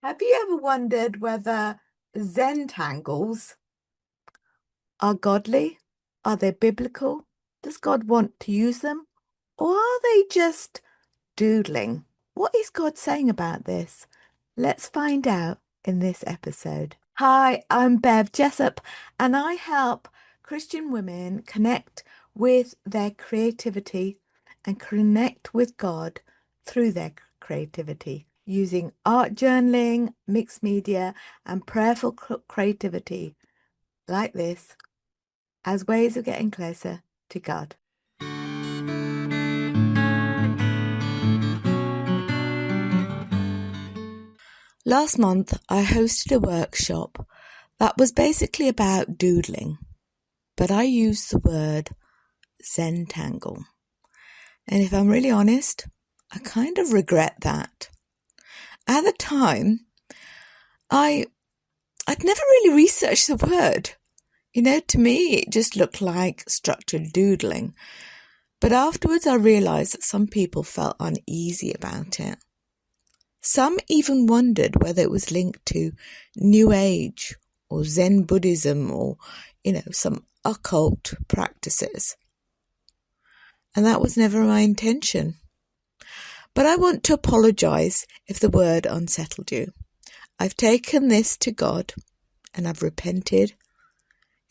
Have you ever wondered whether Zentangles are godly? Are they biblical? Does God want to use them? Or are they just doodling? What is God saying about this? Let's find out in this episode. Hi, I'm Bev Jessup, and I help Christian women connect with their creativity and connect with God through their creativity using art journaling, mixed media, and prayerful creativity like this as ways of getting closer to God. Last month, I hosted a workshop that was basically about doodling, but I used the word Zentangle. And if I'm really honest, I kind of regret that. At the time, I'd never really researched the word. To me, it just looked like structured doodling. But afterwards, I realised that some people felt uneasy about it. Some even wondered whether it was linked to New Age or Zen Buddhism or, some occult practices. And that was never my intention. But I want to apologise if the word unsettled you. I've taken this to God and I've repented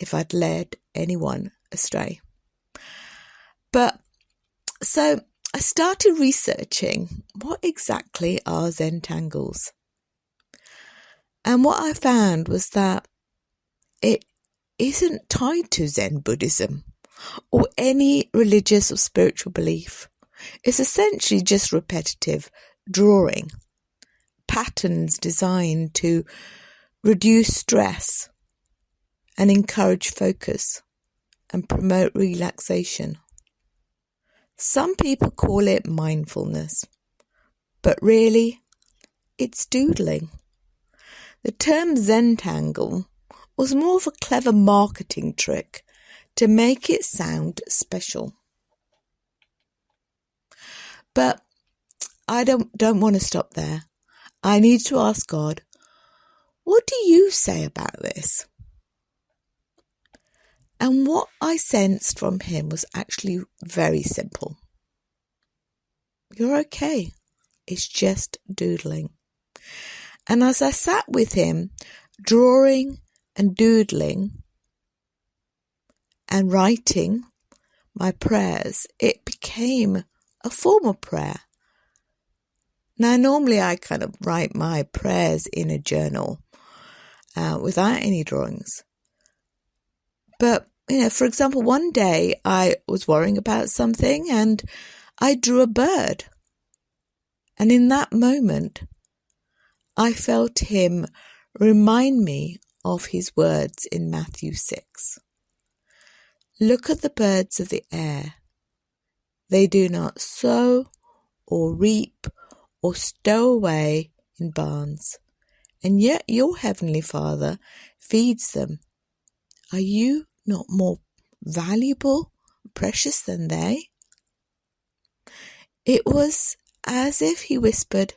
if I'd led anyone astray. But so I started researching what exactly are Zentangles. And what I found was that it isn't tied to Zen Buddhism or any religious or spiritual belief. It's essentially just repetitive drawing, patterns designed to reduce stress and encourage focus and promote relaxation. Some people call it mindfulness, but really, it's doodling. The term Zentangle was more of a clever marketing trick to make it sound special. But I don't want to stop there. I need to ask God, what do you say about this? And what I sensed from him was actually very simple. You're okay. It's just doodling. And as I sat with him, drawing and doodling and writing my prayers, it became a form of prayer. Now, normally I kind of write my prayers in a journal without any drawings. But, for example, one day I was worrying about something and I drew a bird. And in that moment, I felt him remind me of his words in Matthew 6. Look at the birds of the air. They do not sow or reap or stow away in barns, and yet your heavenly Father feeds them. Are you not more valuable, precious than they? It was as if he whispered,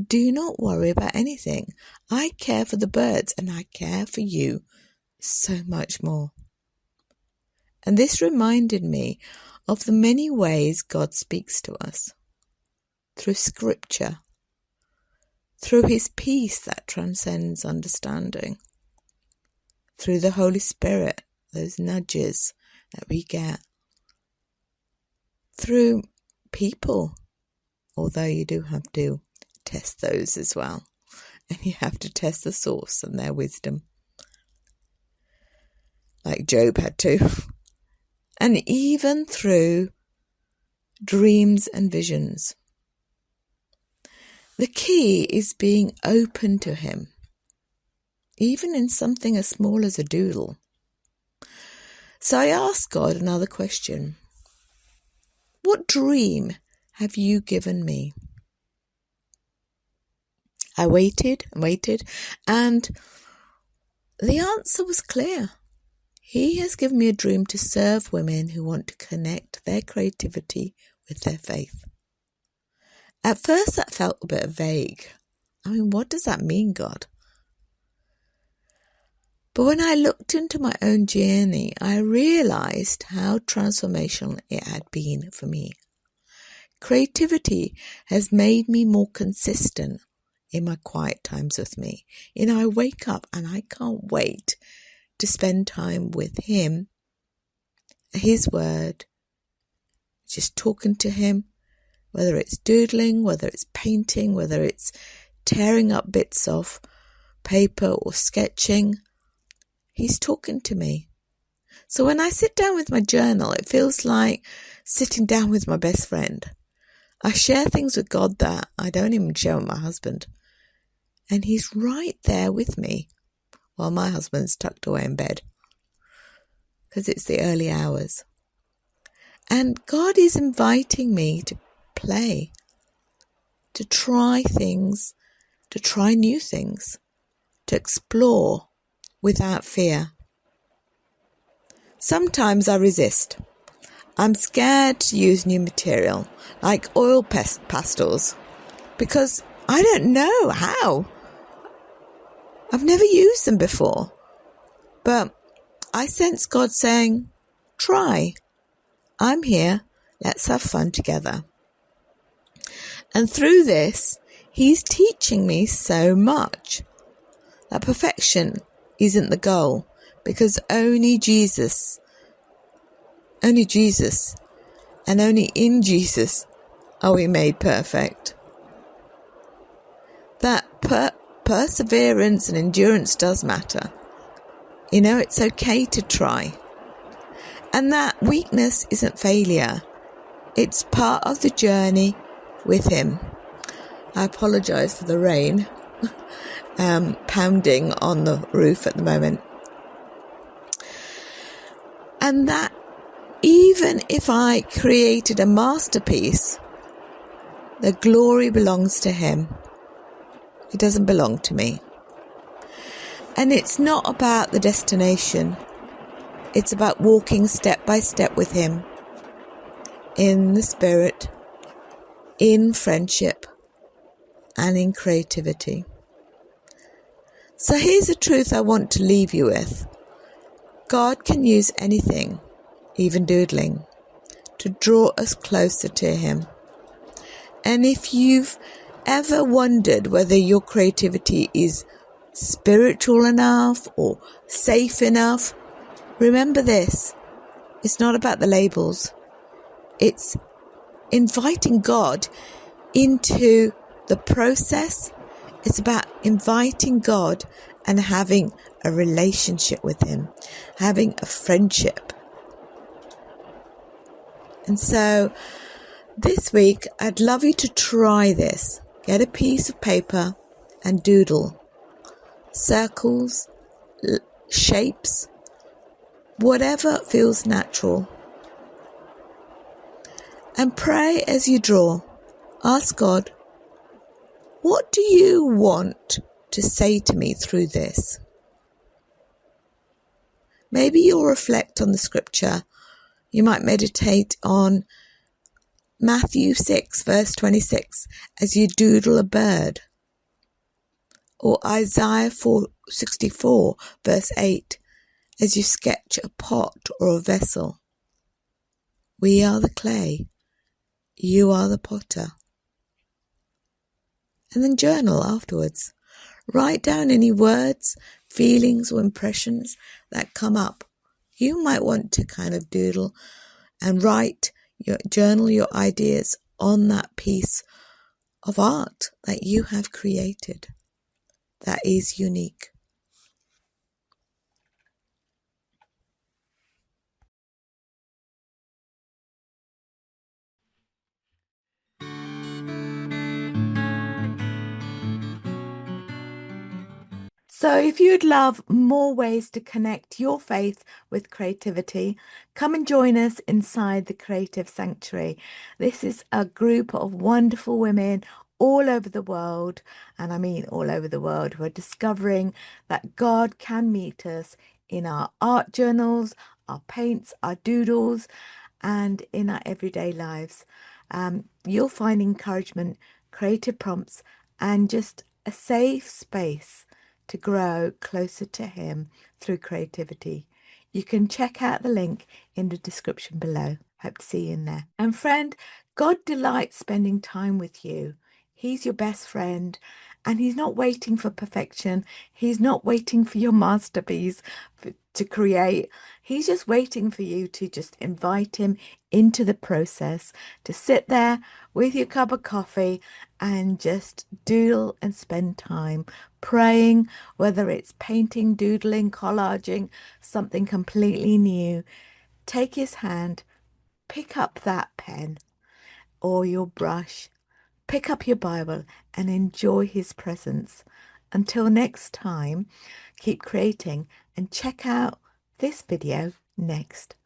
do not worry about anything. I care for the birds and I care for you so much more. And this reminded me of the many ways God speaks to us. Through scripture, through his peace that transcends understanding, through the Holy Spirit, those nudges that we get, through people, although you do have to test those as well, and you have to test the source and their wisdom, like Job had to, and even through dreams and visions. The key is being open to him, even in something as small as a doodle. So I asked God another question. What dream have you given me? I waited and waited, and the answer was clear. He has given me a dream to serve women who want to connect their creativity with their faith. At first that felt a bit vague. I mean, what does that mean, God? But when I looked into my own journey, I realized how transformational it had been for me. Creativity has made me more consistent in my quiet times with me. I wake up and I can't wait to spend time with Him, His Word, just talking to Him, whether it's doodling, whether it's painting, whether it's tearing up bits of paper or sketching. He's talking to me. So when I sit down with my journal, it feels like sitting down with my best friend. I share things with God that I don't even share with my husband. And He's right there with me while my husband's tucked away in bed, because it's the early hours. And God is inviting me to play, to try things, to try new things, to explore without fear. Sometimes I resist. I'm scared to use new material, like oil pastels, because I don't know how. I've never used them before. But I sense God saying, try. I'm here. Let's have fun together. And through this, He's teaching me so much. That perfection isn't the goal, because only Jesus, and only in Jesus are we made perfect. That perseverance and endurance does matter. It's okay to try. And that weakness isn't failure. It's part of the journey with Him. I apologise for the rain pounding on the roof at the moment. And that even if I created a masterpiece, the glory belongs to Him. It doesn't belong to me. And it's not about the destination. It's about walking step by step with Him, in the Spirit, in friendship, and in creativity. So here's a truth I want to leave you with. God can use anything, even doodling, to draw us closer to Him. And if you've ever wondered whether your creativity is spiritual enough or safe enough, remember this. It's not about the labels. It's inviting God into the process. It's about inviting God and having a relationship with Him, having a friendship. And so this week, I'd love you to try this. Get a piece of paper and doodle. Circles, shapes, whatever feels natural. And pray as you draw. Ask God, what do you want to say to me through this? Maybe you'll reflect on the scripture. You might meditate on Matthew 6, verse 26, as you doodle a bird. Or Isaiah 64, verse 8, as you sketch a pot or a vessel. We are the clay. You are the potter. And then journal afterwards. Write down any words, feelings or impressions that come up. You might want to kind of doodle and journal your ideas on that piece of art that you have created that is unique. So if you'd love more ways to connect your faith with creativity, come and join us inside the Creative Sanctuary. This is a group of wonderful women all over the world, and I mean all over the world, who are discovering that God can meet us in our art journals, our paints, our doodles, and in our everyday lives. You'll find encouragement, creative prompts, and just a safe space to grow closer to Him through creativity. You can check out the link in the description below. Hope to see you in there. And friend, God delights spending time with you. He's your best friend, and He's not waiting for perfection. He's not waiting for your masterpiece to create. He's just waiting for you to just invite Him into the process, to sit there with your cup of coffee and just doodle and spend time praying, whether it's painting, doodling, collaging, something completely new. Take His hand, pick up that pen or your brush, pick up your Bible and enjoy His presence. Until next time, keep creating and check out this video next.